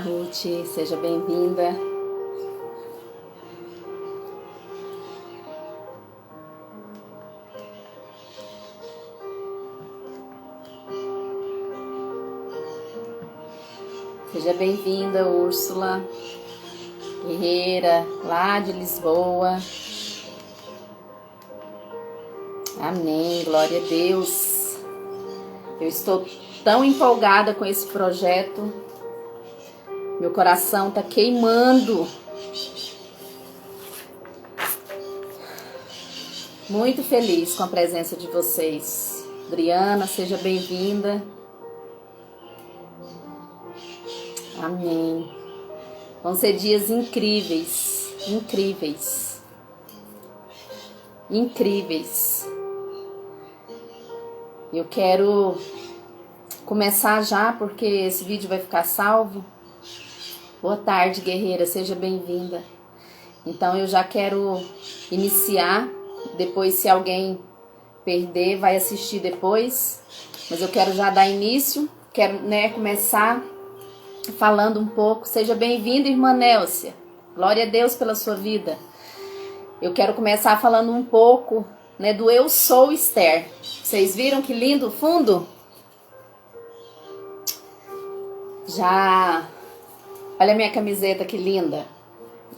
Ruth, seja bem-vinda. Seja bem-vinda, Úrsula, guerreira, lá de Lisboa. Amém, glória a Deus. Eu estou tão empolgada com esse projeto. Meu coração está queimando. Muito feliz com a presença de vocês. Adriana, seja bem-vinda. Amém. Vão ser dias incríveis, incríveis, incríveis. Eu quero começar já, porque esse vídeo vai ficar salvo. Boa tarde, guerreira, seja bem-vinda. Então eu já quero iniciar. Depois, se alguém perder, vai assistir depois. Mas eu quero já dar início. Quero, começar falando um pouco. Seja bem-vinda, irmã Nélcia. Glória a Deus pela sua vida. Eu quero começar falando um pouco, do Eu Sou Esther. Vocês viram que lindo o fundo? Já. Olha a minha camiseta, que linda.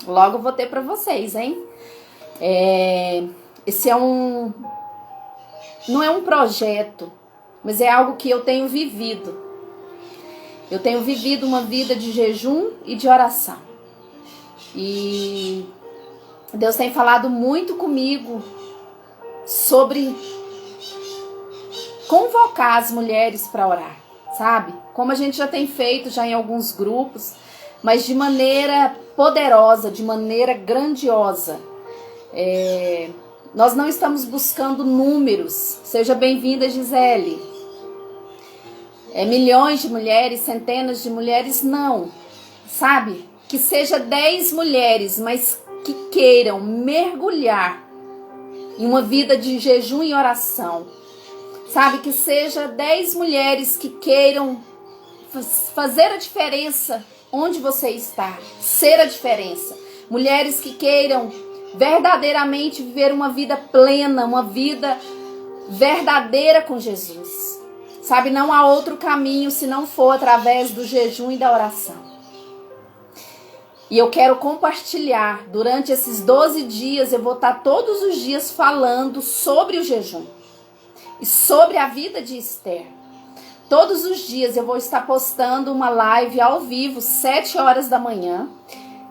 Logo vou ter para vocês, hein? Esse não é um projeto, mas é algo que eu tenho vivido. Eu tenho vivido uma vida de jejum e de oração. E Deus tem falado muito comigo sobre convocar as mulheres para orar, sabe? Como a gente já tem feito já em alguns grupos, mas de maneira poderosa, de maneira grandiosa. Nós não estamos buscando números. Seja bem-vinda, Gisele. Milhões de mulheres, centenas de mulheres, não. Sabe? Que seja 10 mulheres, mas que queiram mergulhar em uma vida de jejum e oração. Sabe? Que seja 10 mulheres que queiram fazer a diferença onde você está. Ser a diferença. Mulheres que queiram verdadeiramente viver uma vida plena, uma vida verdadeira com Jesus. Sabe, não há outro caminho se não for através do jejum e da oração. E eu quero compartilhar, durante esses 12 dias, eu vou estar todos os dias falando sobre o jejum. E sobre a vida de Esther. Todos os dias eu vou estar postando uma live ao vivo, 7 horas da manhã.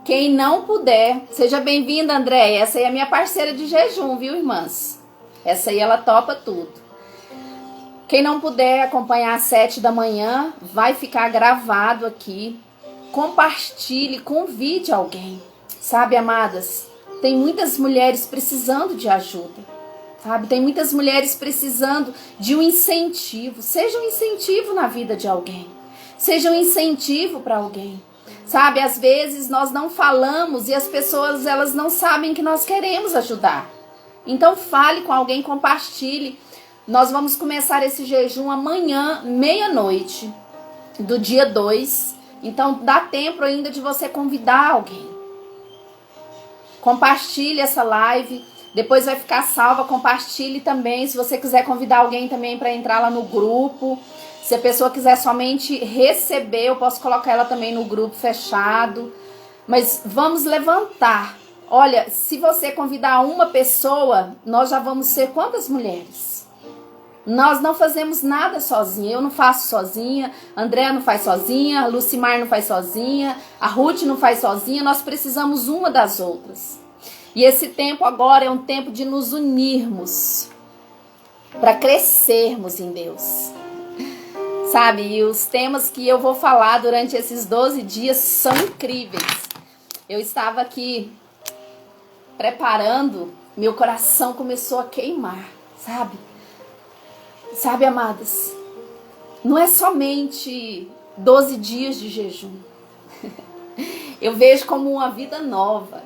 Quem não puder, seja bem-vinda, Andréia. Essa aí é a minha parceira de jejum, viu, irmãs? Essa aí ela topa tudo. Quem não puder acompanhar às 7 da manhã, vai ficar gravado aqui. Compartilhe, convide alguém. Sabe, amadas, tem muitas mulheres precisando de ajuda. Sabe, tem muitas mulheres precisando de um incentivo. Seja um incentivo na vida de alguém. Seja um incentivo para alguém. Sabe, às vezes nós não falamos e as pessoas elas não sabem que nós queremos ajudar. Então fale com alguém, compartilhe. Nós vamos começar esse jejum amanhã, meia-noite, do dia 2. Então dá tempo ainda de você convidar alguém. Compartilhe essa live, depois vai ficar salva, compartilhe também. Se você quiser convidar alguém também para entrar lá no grupo. Se a pessoa quiser somente receber, eu posso colocar ela também no grupo fechado. Mas vamos levantar. Olha, se você convidar uma pessoa, nós já vamos ser quantas mulheres? Nós não fazemos nada sozinha. Eu não faço sozinha, a Andréa não faz sozinha, a Lucimar não faz sozinha, a Ruth não faz sozinha. Nós precisamos uma das outras. E esse tempo agora é um tempo de nos unirmos para crescermos em Deus. Sabe, e os temas que eu vou falar durante esses 12 dias são incríveis. Eu estava aqui preparando, meu coração começou a queimar, sabe? Sabe, amadas, não é somente 12 dias de jejum. Eu vejo como uma vida nova,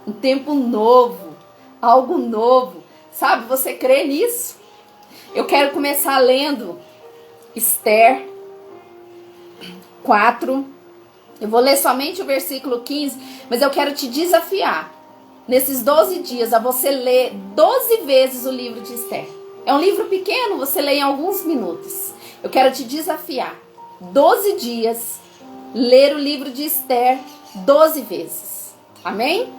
um tempo novo, algo novo. Sabe, você crê nisso? Eu quero começar lendo Esther 4, Eu vou ler somente o versículo 15, mas eu quero te desafiar nesses 12 dias a você ler 12 vezes o livro de Esther. É um livro pequeno, você lê em alguns minutos. Eu quero te desafiar 12 dias, ler o livro de Esther 12 vezes. Amém?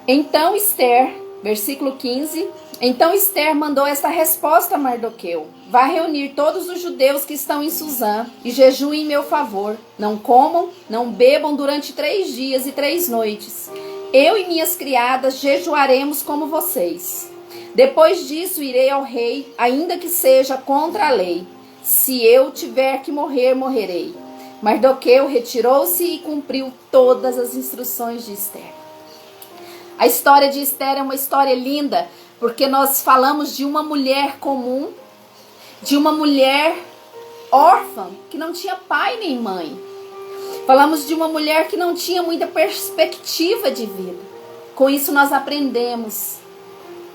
Então Esther, versículo 15. Então Esther mandou esta resposta a Mardoqueu: vá reunir todos os judeus que estão em Suzã e jejuem em meu favor. Não comam, não bebam durante 3 dias e 3 noites. Eu e minhas criadas jejuaremos como vocês. Depois disso irei ao rei, ainda que seja contra a lei. Se eu tiver que morrer, morrerei. Mardoqueu retirou-se e cumpriu todas as instruções de Esther. A história de Esther é uma história linda, porque nós falamos de uma mulher comum, de uma mulher órfã, que não tinha pai nem mãe. Falamos de uma mulher que não tinha muita perspectiva de vida. Com isso nós aprendemos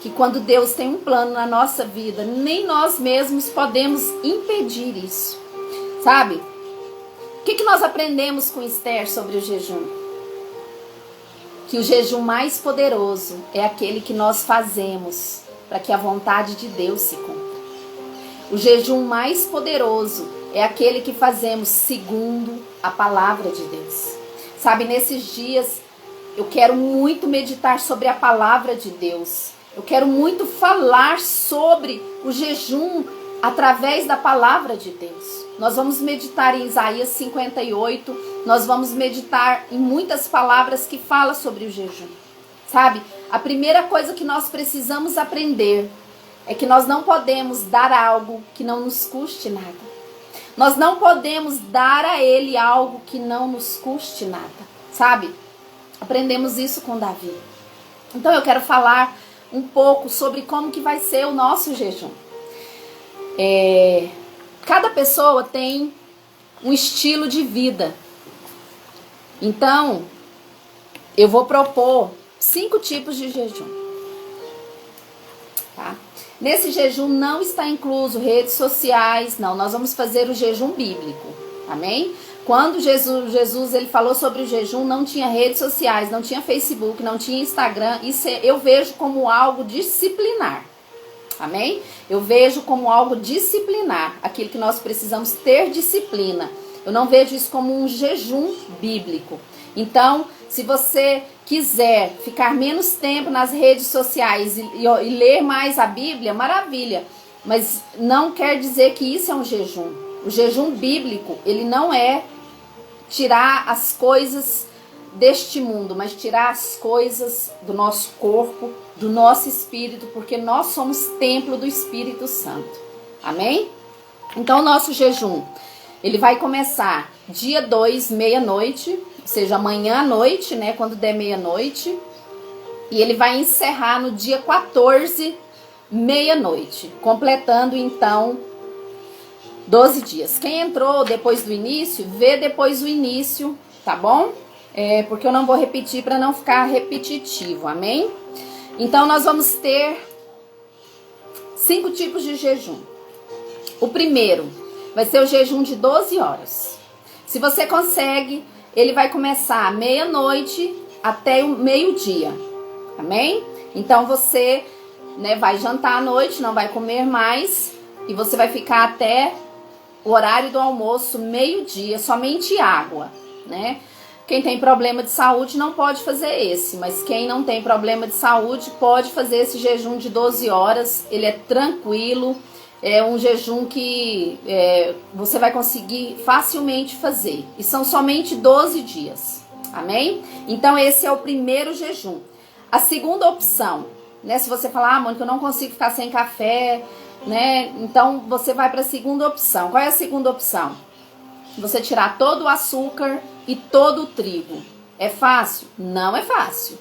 que quando Deus tem um plano na nossa vida, nem nós mesmos podemos impedir isso. Sabe? O que nós aprendemos com Esther sobre o jejum? Que o jejum mais poderoso é aquele que nós fazemos para que a vontade de Deus se cumpra. O jejum mais poderoso é aquele que fazemos segundo a palavra de Deus. Sabe, nesses dias eu quero muito meditar sobre a palavra de Deus. Eu quero muito falar sobre o jejum através da palavra de Deus. Nós vamos meditar em Isaías 58, nós vamos meditar em muitas palavras que falam sobre o jejum. Sabe, a primeira coisa que nós precisamos aprender é que nós não podemos dar algo que não nos custe nada. Nós não podemos dar a Ele algo que não nos custe nada, sabe? Aprendemos isso com Davi. Então eu quero falar um pouco sobre como que vai ser o nosso jejum. Cada pessoa tem um estilo de vida. Então, eu vou propor 5 tipos de jejum. Tá? Nesse jejum não está incluso redes sociais, não. Nós vamos fazer o jejum bíblico. Amém? Quando Jesus ele falou sobre o jejum, não tinha redes sociais, não tinha Facebook, não tinha Instagram. Isso eu vejo como algo disciplinar. Amém? Eu vejo como algo disciplinar, aquilo que nós precisamos ter disciplina. Eu não vejo isso como um jejum bíblico. Então, se você quiser ficar menos tempo nas redes sociais e ler mais a Bíblia, maravilha. Mas não quer dizer que isso é um jejum. O jejum bíblico, ele não é tirar as coisas deste mundo, mas tirar as coisas do nosso corpo, do nosso espírito, porque nós somos templo do Espírito Santo. Amém? Então o nosso jejum, ele vai começar dia 2, meia-noite, ou seja, amanhã à noite, né, quando der meia-noite, e ele vai encerrar no dia 14, meia-noite, completando então 12 dias. Quem entrou depois do início, vê depois o início, tá bom? Porque eu não vou repetir para não ficar repetitivo, amém? Então nós vamos ter 5 tipos de jejum. O primeiro vai ser o jejum de 12 horas. Se você consegue, ele vai começar meia-noite até o meio-dia, amém? Então você, né, vai jantar à noite, não vai comer mais, e você vai ficar até o horário do almoço, meio-dia, somente água, né? Quem tem problema de saúde não pode fazer esse, mas quem não tem problema de saúde pode fazer esse jejum de 12 horas. Ele é tranquilo, é um jejum que você vai conseguir facilmente fazer. E são somente 12 dias, amém? Então esse é o primeiro jejum. A segunda opção, né? Se você falar, Mônica, eu não consigo ficar sem café, né? Então você vai para a segunda opção. Qual é a segunda opção? Você tirar todo o açúcar e todo o trigo. É fácil? Não é fácil,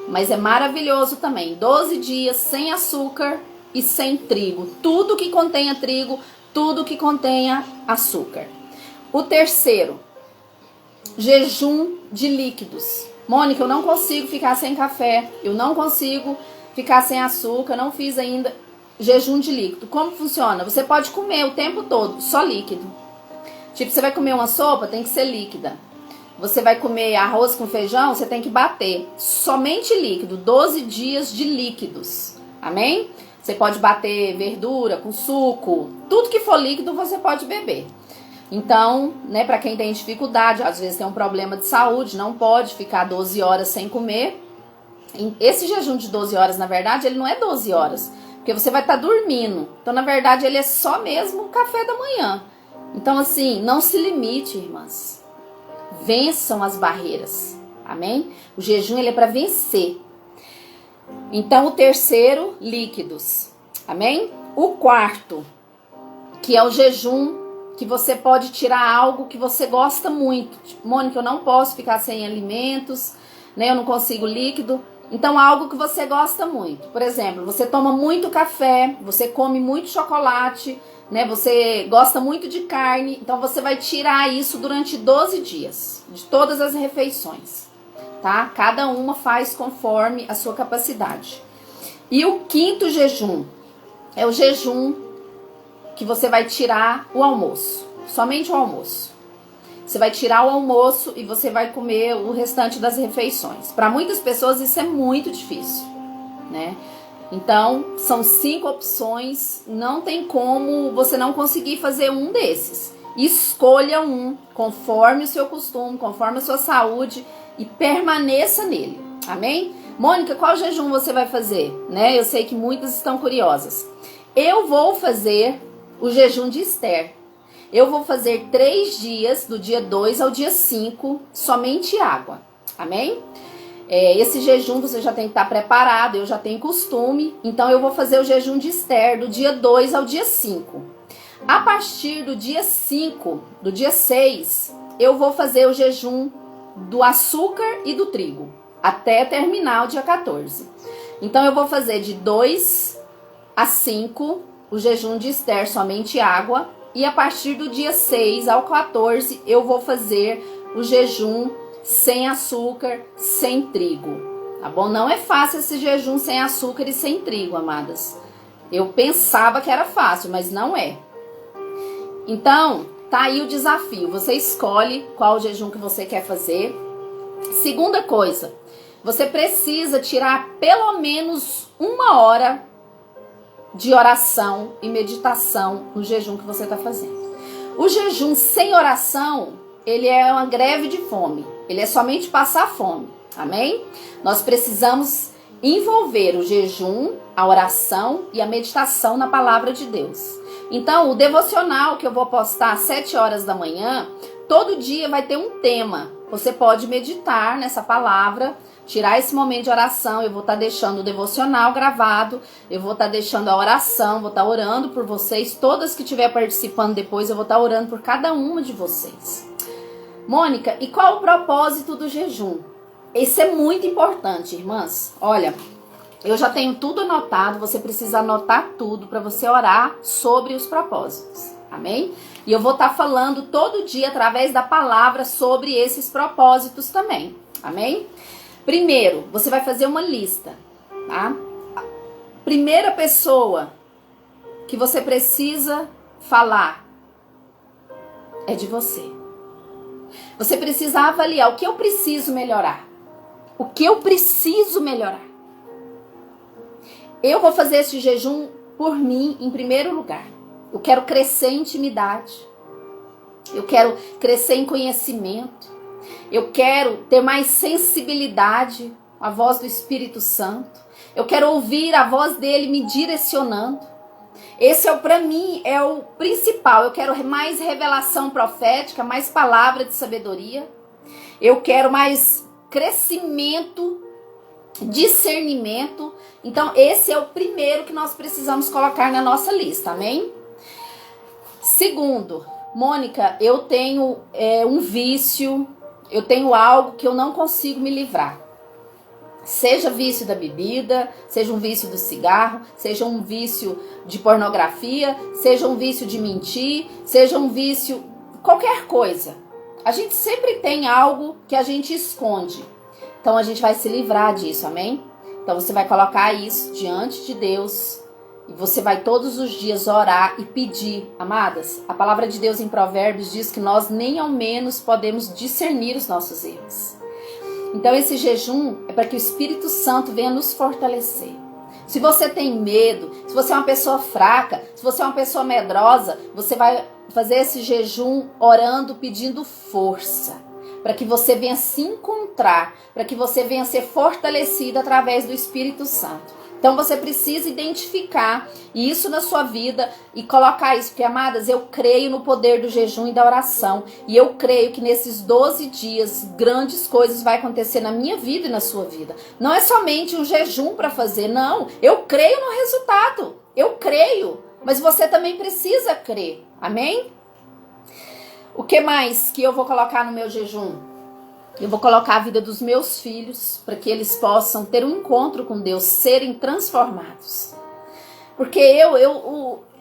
mas é maravilhoso também. 12 dias sem açúcar e sem trigo. Tudo que contenha trigo, tudo que contenha açúcar. O terceiro, jejum de líquidos. Mônica, eu não consigo ficar sem café, eu não consigo ficar sem açúcar, não fiz ainda jejum de líquido. Como funciona? Você pode comer o tempo todo, só líquido. Tipo, você vai comer uma sopa, tem que ser líquida. Você vai comer arroz com feijão, você tem que bater. Somente líquido, 12 dias de líquidos. Amém? Você pode bater verdura com suco, tudo que for líquido você pode beber. Então, né, para quem tem dificuldade, às vezes tem um problema de saúde, não pode ficar 12 horas sem comer. Esse jejum de 12 horas, na verdade, ele não é 12 horas, porque você vai estar dormindo. Então, na verdade, ele é só mesmo o café da manhã. Então, assim, não se limite, irmãs. Vençam as barreiras. Amém? O jejum, ele é para vencer. Então, o terceiro, líquidos. Amém? O quarto, que é o jejum que você pode tirar algo que você gosta muito. Tipo, Mônica, eu não posso ficar sem alimentos, né? Eu não consigo líquido. Então, algo que você gosta muito. Por exemplo, você toma muito café, você come muito chocolate, né? Você gosta muito de carne. Então, você vai tirar isso durante 12 dias, de todas as refeições, tá? Cada uma faz conforme a sua capacidade. E o quinto jejum é o jejum que você vai tirar o almoço, somente o almoço. Você vai tirar o almoço e você vai comer o restante das refeições. Para muitas pessoas isso é muito difícil, né? Então, são 5 opções, não tem como você não conseguir fazer um desses. Escolha um, conforme o seu costume, conforme a sua saúde e permaneça nele. Amém? Mônica, qual jejum você vai fazer? Né? Eu sei que muitas estão curiosas. Eu vou fazer o jejum de Esther. Eu vou fazer 3 dias, do dia 2 ao dia 5, somente água. Amém? Esse jejum você já tem que estar preparado, eu já tenho costume. Então eu vou fazer o jejum de Esther do dia 2 ao dia 5. A partir do dia 5, do dia 6, eu vou fazer o jejum do açúcar e do trigo, até terminar o dia 14. Então eu vou fazer de 2 a 5 o jejum de Esther, somente água. E a partir do dia 6 ao 14, eu vou fazer o jejum sem açúcar, sem trigo. Tá bom? Não é fácil esse jejum sem açúcar e sem trigo, amadas. Eu pensava que era fácil, mas não é. Então, tá aí o desafio. Você escolhe qual o jejum que você quer fazer. Segunda coisa, você precisa tirar pelo menos 1 hora de oração e meditação no jejum que você está fazendo. O jejum sem oração, ele é uma greve de fome. Ele é somente passar fome. Amém? Nós precisamos envolver o jejum, a oração e a meditação na palavra de Deus. Então, o devocional que eu vou postar às 7 horas da manhã, todo dia vai ter um tema. Você pode meditar nessa palavra, tirar esse momento de oração. Eu vou estar deixando o devocional gravado, eu vou estar deixando a oração, vou estar orando por vocês. Todas que estiver participando depois, eu vou estar orando por cada uma de vocês. Mônica, e qual o propósito do jejum? Esse é muito importante, irmãs. Olha, eu já tenho tudo anotado, você precisa anotar tudo para você orar sobre os propósitos. Amém? E eu vou estar falando todo dia através da palavra sobre esses propósitos também. Amém? Primeiro, você vai fazer uma lista, tá? A primeira pessoa que você precisa falar é de você. Você precisa avaliar o que eu preciso melhorar. O que eu preciso melhorar. Eu vou fazer esse jejum por mim em primeiro lugar. Eu quero crescer em intimidade. Eu quero crescer em conhecimento. Eu quero ter mais sensibilidade à voz do Espírito Santo. Eu quero ouvir a voz dele me direcionando. Esse para mim é o principal. Eu quero mais revelação profética, mais palavra de sabedoria. Eu quero mais crescimento, discernimento. Então esse é o primeiro que nós precisamos colocar na nossa lista, amém? Segundo, Mônica, eu tenho um vício, eu tenho algo que eu não consigo me livrar. Seja vício da bebida, seja um vício do cigarro, seja um vício de pornografia, seja um vício de mentir, seja um vício, qualquer coisa. A gente sempre tem algo que a gente esconde. Então a gente vai se livrar disso, amém? Então você vai colocar isso diante de Deus E você vai todos os dias orar e pedir. Amadas, a palavra de Deus em Provérbios diz que nós nem ao menos podemos discernir os nossos erros. Então esse jejum é para que o Espírito Santo venha nos fortalecer. Se você tem medo, se você é uma pessoa fraca, se você é uma pessoa medrosa, você vai fazer esse jejum orando, pedindo força, para que você venha se encontrar, para que você venha ser fortalecido através do Espírito Santo. Então você precisa identificar isso na sua vida e colocar isso, porque amadas, eu creio no poder do jejum e da oração, e eu creio que nesses 12 dias grandes coisas vão acontecer na minha vida e na sua vida. Não é somente um jejum para fazer, não, eu creio no resultado, eu creio, mas você também precisa crer, amém? O que mais que eu vou colocar no meu jejum? Eu vou colocar a vida dos meus filhos para que eles possam ter um encontro com Deus, serem transformados. Porque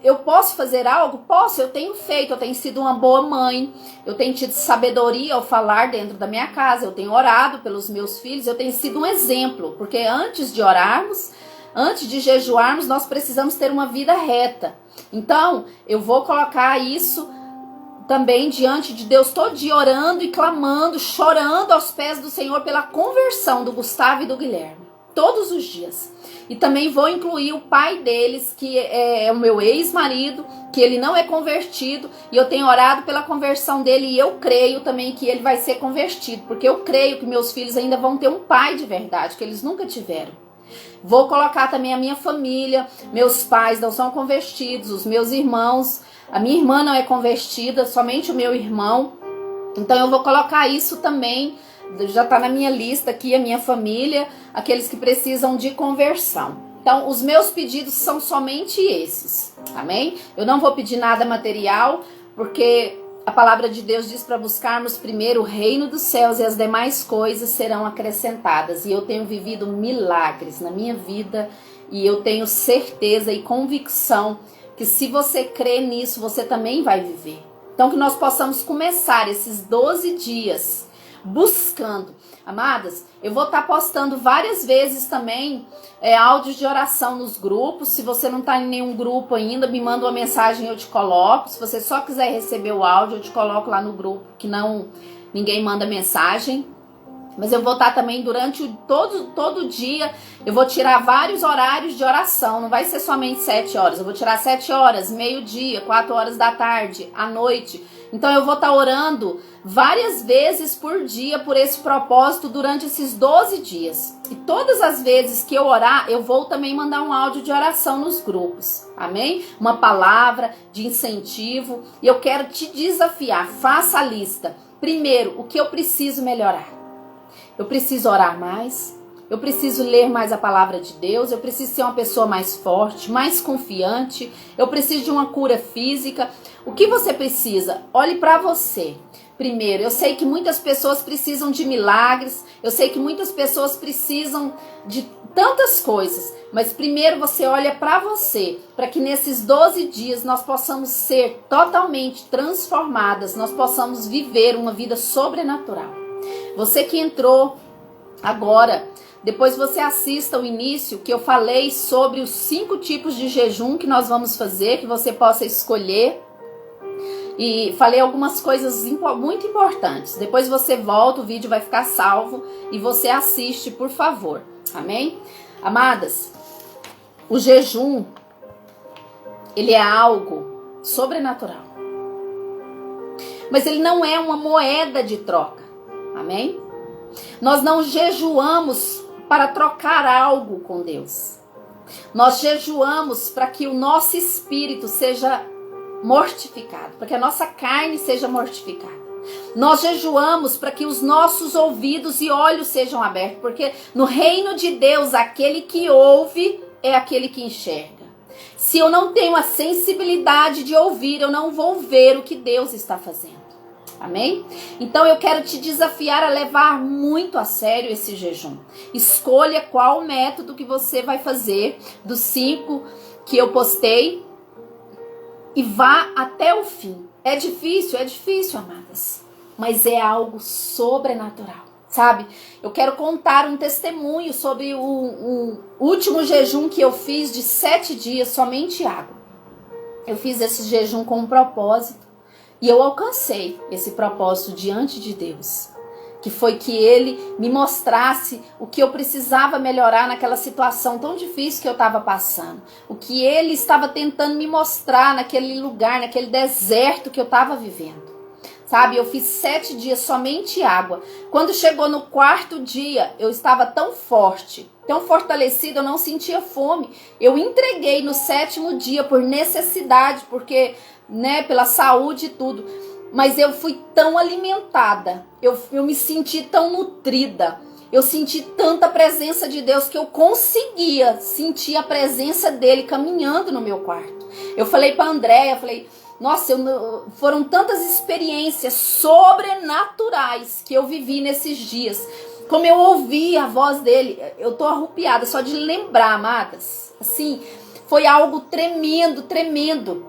eu posso fazer algo? Posso, eu tenho feito, eu tenho sido uma boa mãe, eu tenho tido sabedoria ao falar dentro da minha casa, eu tenho orado pelos meus filhos, eu tenho sido um exemplo, porque antes de orarmos, antes de jejuarmos, nós precisamos ter uma vida reta. Então, eu vou colocar isso também diante de Deus todo dia, orando e clamando, chorando aos pés do Senhor pela conversão do Gustavo e do Guilherme, todos os dias. E também vou incluir o pai deles, que é o meu ex-marido, que ele não é convertido, e eu tenho orado pela conversão dele, e eu creio também que ele vai ser convertido, porque eu creio que meus filhos ainda vão ter um pai de verdade, que eles nunca tiveram. Vou colocar também a minha família, meus pais não são convertidos, os meus irmãos. A minha irmã não é convertida, somente o meu irmão. Então eu vou colocar isso também, já está na minha lista aqui, a minha família, aqueles que precisam de conversão. Então os meus pedidos são somente esses, amém? Eu não vou pedir nada material, porque a palavra de Deus diz para buscarmos primeiro o reino dos céus e as demais coisas serão acrescentadas. E eu tenho vivido milagres na minha vida e eu tenho certeza e convicção que se você crê nisso, você também vai viver. Então que nós possamos começar esses 12 dias buscando. Amadas, eu vou estar postando várias vezes também áudios de oração nos grupos. Se você não está em nenhum grupo ainda, me manda uma mensagem, eu te coloco. Se você só quiser receber o áudio, eu te coloco lá no grupo, que ninguém manda mensagem. Mas eu vou estar também durante todo dia, eu vou tirar vários horários de oração, não vai ser somente 7 horas, eu vou tirar 7 horas, meio-dia, 4 horas da tarde, à noite. Então eu vou estar orando várias vezes por dia por esse propósito durante esses 12 dias. E todas as vezes que eu orar, eu vou também mandar um áudio de oração nos grupos, amém? Uma palavra de incentivo, e eu quero te desafiar, faça a lista. Primeiro, o que eu preciso melhorar? Eu preciso orar mais, eu preciso ler mais a palavra de Deus, eu preciso ser uma pessoa mais forte, mais confiante, eu preciso de uma cura física. O que você precisa? Olhe para você. Primeiro, eu sei que muitas pessoas precisam de milagres, eu sei que muitas pessoas precisam de tantas coisas, mas primeiro você olha para você, para que nesses 12 dias nós possamos ser totalmente transformadas, nós possamos viver uma vida sobrenatural. Você que entrou agora, depois você assista o início que eu falei sobre os 5 tipos de jejum que nós vamos fazer, que você possa escolher. E falei algumas coisas muito importantes. Depois você volta, o vídeo vai ficar salvo e você assiste, por favor. Amém? Amadas, o jejum, ele é algo sobrenatural. Mas ele não é uma moeda de troca. Amém? Nós não jejuamos para trocar algo com Deus. Nós jejuamos para que o nosso espírito seja mortificado, para que a nossa carne seja mortificada. Nós jejuamos para que os nossos ouvidos e olhos sejam abertos, porque no reino de Deus, aquele que ouve é aquele que enxerga. Se eu não tenho a sensibilidade de ouvir, eu não vou ver o que Deus está fazendo. Amém? Então eu quero te desafiar a levar muito a sério esse jejum. Escolha qual método que você vai fazer dos 5 que eu postei e vá até o fim. É difícil, amadas, mas é algo sobrenatural. sabe? Eu quero contar um testemunho sobre o último jejum que eu fiz de 7 dias, somente água. Eu fiz esse jejum com um propósito e eu alcancei esse propósito diante de Deus. Que foi que Ele me mostrasse o que eu precisava melhorar naquela situação tão difícil que eu estava passando. O que Ele estava tentando me mostrar naquele lugar, naquele deserto que eu estava vivendo. Sabe, eu fiz 7 dias somente água. Quando chegou no 4º dia, eu estava tão forte, tão fortalecida, eu não sentia fome. Eu entreguei no 7º dia por necessidade, porque, pela saúde e tudo. Mas eu fui tão alimentada, eu me senti tão nutrida, eu senti tanta presença de Deus que eu conseguia sentir a presença dele caminhando no meu quarto. Eu falei para a Andréia, nossa, foram tantas experiências sobrenaturais que eu vivi nesses dias. Como eu ouvi a voz dele, eu tô arrupiada só de lembrar, amadas. Assim, foi algo tremendo, tremendo.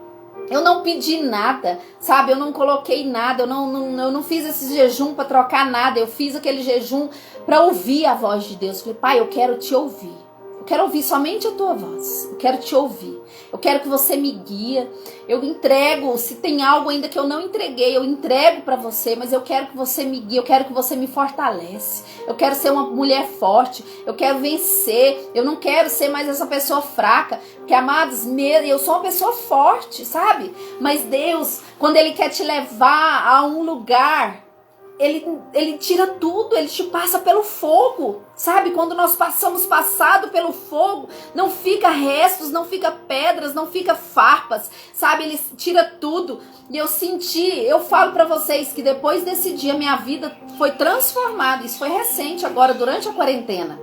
Eu não pedi nada, sabe? Eu não coloquei nada, eu não fiz esse jejum para trocar nada. Eu fiz aquele jejum para ouvir a voz de Deus. Falei, Pai, eu quero te ouvir. Eu quero ouvir somente a tua voz. Eu quero te ouvir. Eu quero que você me guie. Eu entrego, se tem algo ainda que eu não entreguei, eu entrego para você, mas eu quero que você me guie, eu quero que você me fortalece. Eu quero ser uma mulher forte, eu quero vencer. Eu não quero ser mais essa pessoa fraca, porque, amados, eu sou uma pessoa forte, sabe? Mas Deus, quando Ele quer te levar a um lugar, Ele tira tudo, Ele te passa pelo fogo, sabe? Quando nós passamos passado pelo fogo, não fica restos, não fica pedras, não fica farpas, sabe? Ele tira tudo. E eu falo pra vocês que depois desse dia minha vida foi transformada. Isso foi recente agora, durante a quarentena.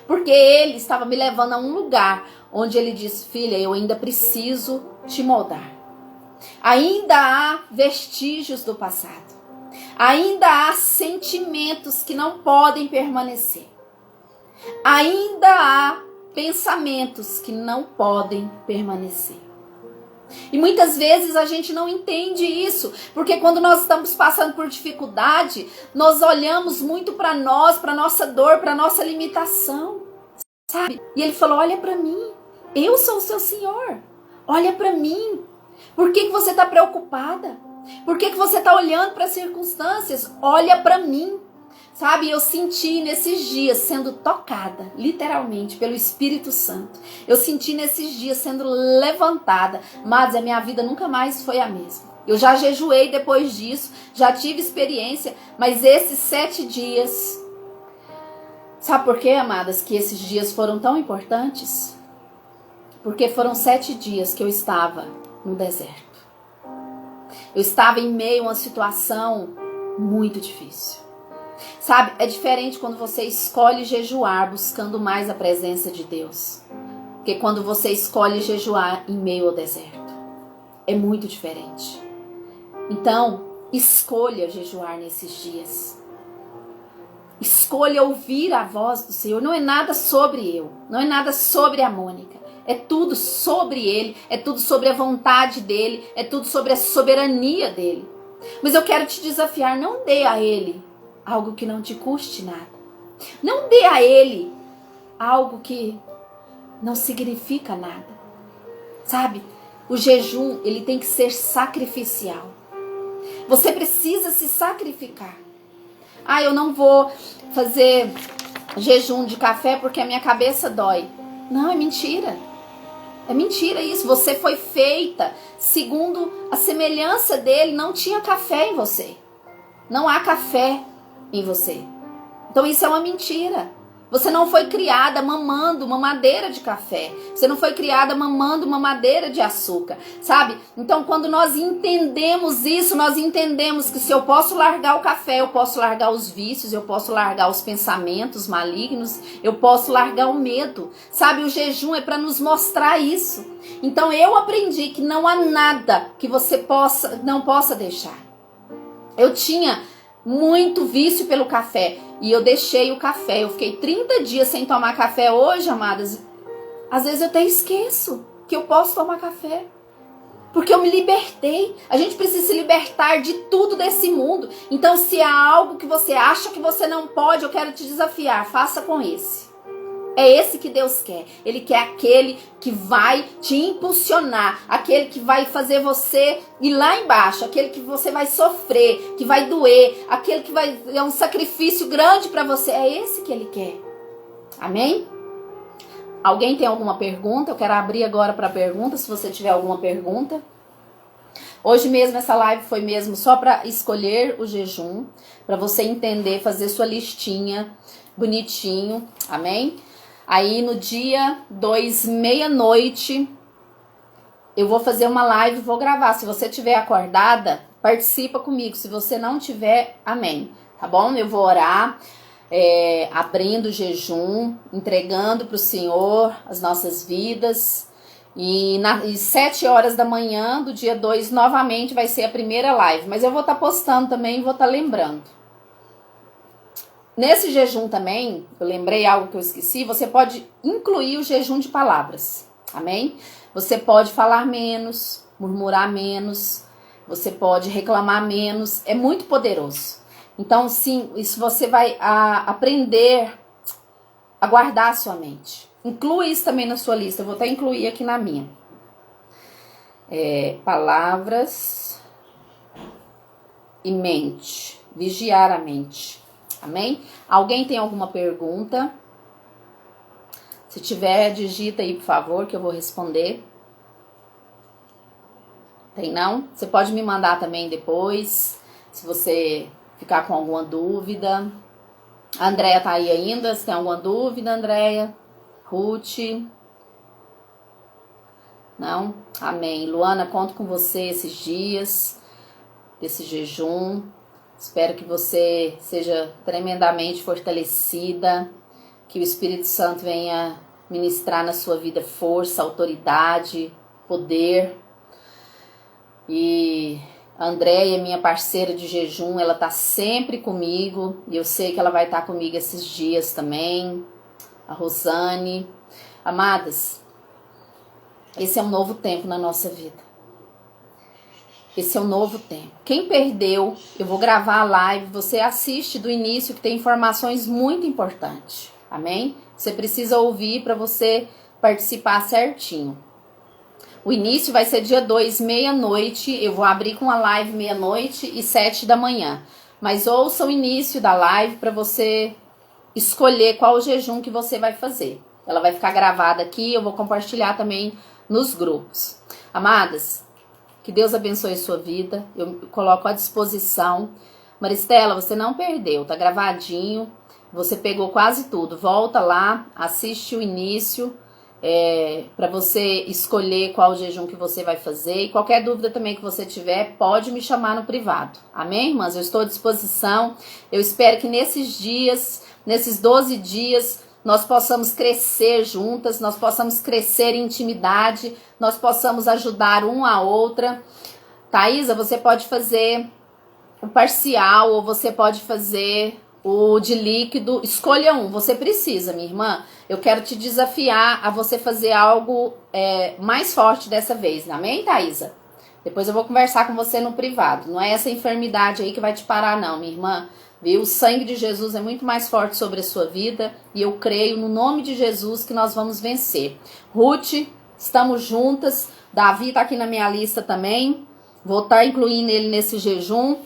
Porque Ele estava me levando a um lugar onde Ele disse, filha, eu ainda preciso te moldar. Ainda há vestígios do passado. Ainda há sentimentos que não podem permanecer. Ainda há pensamentos que não podem permanecer. E muitas vezes a gente não entende isso, porque quando nós estamos passando por dificuldade, nós olhamos muito para nós, para nossa dor, para nossa limitação, sabe? E Ele falou, olha para mim, eu sou o seu Senhor, olha para mim. Por que você está preocupada? Por que você está olhando para as circunstâncias? Olha para mim, sabe? Eu senti nesses dias sendo tocada, literalmente, pelo Espírito Santo. Eu senti nesses dias sendo levantada. Mas a minha vida nunca mais foi a mesma. Eu já jejuei depois disso, já tive experiência, mas esses 7 dias... Sabe por quê, amadas, que esses dias foram tão importantes? Porque foram 7 dias que eu estava no deserto. Eu estava em meio a uma situação muito difícil. Sabe, é diferente quando você escolhe jejuar buscando mais a presença de Deus. Porque quando você escolhe jejuar em meio ao deserto. É muito diferente. Então, escolha jejuar nesses dias. Escolha ouvir a voz do Senhor. Não é nada sobre eu. Não é nada sobre a Mônica. É tudo sobre Ele, é tudo sobre a vontade dEle, é tudo sobre a soberania dEle. Mas eu quero te desafiar, não dê a Ele algo que não te custe nada. Não dê a Ele algo que não significa nada. Sabe? O jejum, ele tem que ser sacrificial. Você precisa se sacrificar. Ah, eu não vou fazer jejum de café porque a minha cabeça dói. Não, é mentira. É mentira isso. Você foi feita segundo a semelhança dele. Não tinha café em você. Não há café em você. Então isso é uma mentira. Você não foi criada mamando uma madeira de café. Você não foi criada mamando uma madeira de açúcar, sabe? Então, quando nós entendemos isso, nós entendemos que se eu posso largar o café, eu posso largar os vícios, eu posso largar os pensamentos malignos, eu posso largar o medo, sabe? O jejum é para nos mostrar isso. Então, eu aprendi que não há nada que você não possa deixar. Eu tinha muito vício pelo café e eu deixei o café. Eu fiquei 30 dias sem tomar café. Hoje, amadas, às vezes eu até esqueço que eu posso tomar café, Porque eu me libertei. A gente precisa se libertar de tudo desse mundo. Então, se há algo que você acha que você não pode, eu quero te desafiar. Faça com esse. É esse que Deus quer. Ele quer aquele que vai te impulsionar. Aquele que vai fazer você ir lá embaixo. Aquele que você vai sofrer, que vai doer. Aquele que vai é um sacrifício grande para você. É esse que Ele quer. Amém? Alguém tem alguma pergunta? Eu quero abrir agora para perguntas, se você tiver alguma pergunta. Hoje mesmo essa live foi mesmo só para escolher o jejum, para você entender, fazer sua listinha bonitinho, amém? Aí no dia 2, meia-noite, eu vou fazer uma live, vou gravar. Se você estiver acordada, participa comigo. Se você não tiver, amém, tá bom? Eu vou orar. Abrindo o jejum, entregando para o Senhor as nossas vidas. E 7 horas da manhã do dia 2, novamente vai ser a primeira live. Mas eu vou estar postando também e vou estar lembrando. Nesse jejum também, eu lembrei algo que eu esqueci, você pode incluir o jejum de palavras. Amém? Você pode falar menos, murmurar menos, você pode reclamar menos. É muito poderoso. Então, sim, isso você vai aprender a guardar a sua mente. Inclui isso também na sua lista. Eu vou até incluir aqui na minha. Palavras e mente. Vigiar a mente. Amém? Alguém tem alguma pergunta? Se tiver, digita aí, por favor, que eu vou responder. Tem não? Você pode me mandar também depois, se você ficar com alguma dúvida. A Andréia tá aí ainda. Se tem alguma dúvida, Andréia? Ruth? Não? Amém. Luana, conto com você esses dias, desse jejum. Espero que você seja tremendamente fortalecida, que o Espírito Santo venha ministrar na sua vida força, autoridade, poder. E a Andréia, minha parceira de jejum, ela tá sempre comigo. E eu sei que ela vai estar comigo esses dias também. A Rosane. Amadas, esse é um novo tempo na nossa vida. Esse é um novo tempo. Quem perdeu, eu vou gravar a live. Você assiste do início, que tem informações muito importantes. Amém? Você precisa ouvir para você participar certinho. O início vai ser dia 2, meia-noite. Eu vou abrir com a live meia-noite e 7 da manhã. Mas ouça o início da live para você escolher qual o jejum que você vai fazer. Ela vai ficar gravada aqui, eu vou compartilhar também nos grupos. Amadas, que Deus abençoe a sua vida. Eu coloco à disposição. Maristela, você não perdeu, tá gravadinho. Você pegou quase tudo. Volta lá, assiste o início. Para você escolher qual jejum que você vai fazer. E qualquer dúvida também que você tiver, pode me chamar no privado. Amém, irmãs? Eu estou à disposição. Eu espero que nesses dias, nesses 12 dias, nós possamos crescer juntas, nós possamos crescer em intimidade, nós possamos ajudar uma a outra. Thaisa, você pode fazer o parcial ou você pode fazer o de líquido. Escolha um, você precisa, minha irmã. Eu quero te desafiar a você fazer algo mais forte dessa vez, amém, Thaisa? Depois eu vou conversar com você no privado. Não é essa enfermidade aí que vai te parar não, minha irmã. Viu? O sangue de Jesus é muito mais forte sobre a sua vida. E eu creio no nome de Jesus que nós vamos vencer. Ruth, estamos juntas. Davi tá aqui na minha lista também. Vou estar incluindo ele nesse jejum.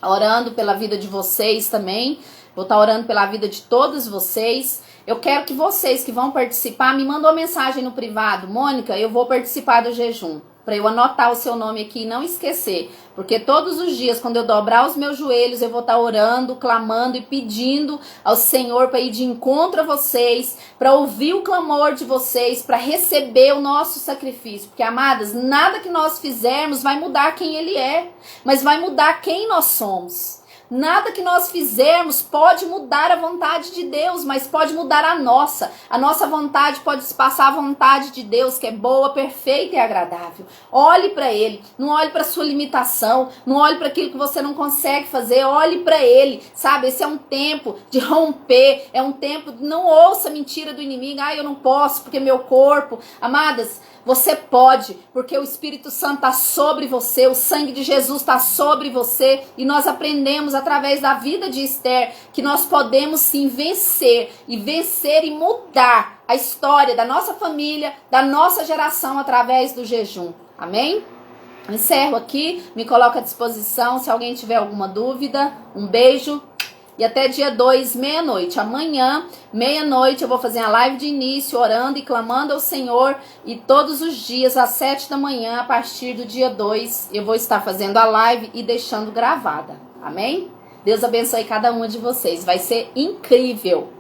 Orando pela vida de vocês também. Vou estar orando pela vida de todos vocês. Eu quero que vocês que vão participar me mandem uma mensagem no privado. Mônica, eu vou participar do jejum. Para eu anotar o seu nome aqui e não esquecer. Porque todos os dias, quando eu dobrar os meus joelhos, eu vou estar orando, clamando e pedindo ao Senhor para ir de encontro a vocês, para ouvir o clamor de vocês, para receber o nosso sacrifício. Porque, amadas, nada que nós fizermos vai mudar quem Ele é, mas vai mudar quem nós somos. Nada que nós fizermos pode mudar a vontade de Deus, mas pode mudar a nossa. A nossa vontade pode passar a vontade de Deus, que é boa, perfeita e agradável. Olhe para Ele, não olhe para sua limitação, não olhe para aquilo que você não consegue fazer, olhe para Ele, sabe? Esse é um tempo de romper, é um tempo, não ouça mentira do inimigo, eu não posso porque meu corpo, amadas, você pode, porque o Espírito Santo está sobre você, o sangue de Jesus está sobre você, e nós aprendemos através da vida de Esther que nós podemos sim vencer e mudar a história da nossa família, da nossa geração através do jejum. Amém? Encerro aqui, me coloco à disposição se alguém tiver alguma dúvida. Um beijo. E até dia 2, meia-noite. Amanhã, meia-noite, eu vou fazer a live de início, orando e clamando ao Senhor. E todos os dias, às 7 da manhã, a partir do dia 2, eu vou estar fazendo a live e deixando gravada. Amém? Deus abençoe cada uma de vocês. Vai ser incrível.